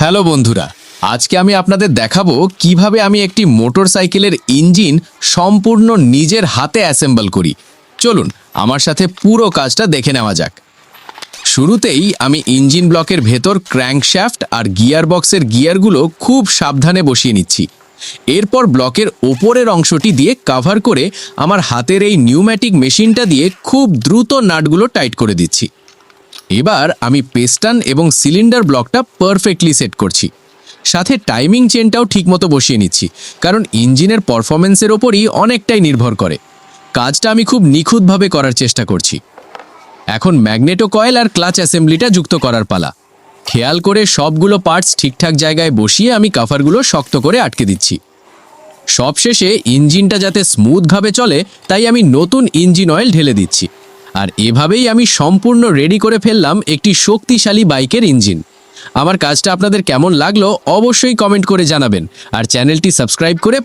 Hello বন্ধুরা, আজকে আমি আপনাদের দেখাবো কিভাবে আমি একটি মোটরসাইকেলের ইঞ্জিন সম্পূর্ণ নিজের হাতে অ্যাসেম্বল করি। চলুন আমার সাথে পুরো কাজটা দেখে নেওয়া যাক। শুরুতেই আমি ইঞ্জিন ব্লকের ভেতর ক্র্যাঙ্কশ্যাফট আর গিয়ার বক্সের গিয়ারগুলো খুব সাবধানে বসিয়ে নিচ্ছি। এরপর ব্লকের ওপরের অংশটি দিয়ে কভার করে আমার হাতের এই নিউম্যাটিক মেশিনটা দিয়ে খুব দ্রুত নাটগুলো টাইট করে দিচ্ছি। এবার আমি পেস্টান এবং সিলিন্ডার ব্লকটা পারফেক্টলি সেট করছি, সাথে টাইমিং চেনটাও ঠিকমতো বসিয়ে নিচ্ছি, কারণ ইঞ্জিনের পারফরমেন্সের ওপরই অনেকটাই নির্ভর করে। কাজটা আমি খুব নিখুঁতভাবে করার চেষ্টা করছি। এখন ম্যাগনেটো কয়েল আর ক্লাচ অ্যাসেম্বলিটা যুক্ত করার পালা। খেয়াল করে সবগুলো পার্টস ঠিকঠাক জায়গায় বসিয়ে আমি কাভারগুলো শক্ত করে আটকে দিচ্ছি। সবশেষে ইঞ্জিনটা যাতে স্মুথভাবে চলে তাই আমি নতুন ইঞ্জিন অয়েল ঢেলে দিচ্ছি। আর এভাবেই আমি সম্পূর্ণ রেডি করে ফেললাম একটি শক্তিশালী বাইকের ইঞ্জিন। আমার কাজটা আপনাদের কেমন লাগলো অবশ্যই কমেন্ট করে জানাবেন, আর চ্যানেলটি সাবস্ক্রাইব করে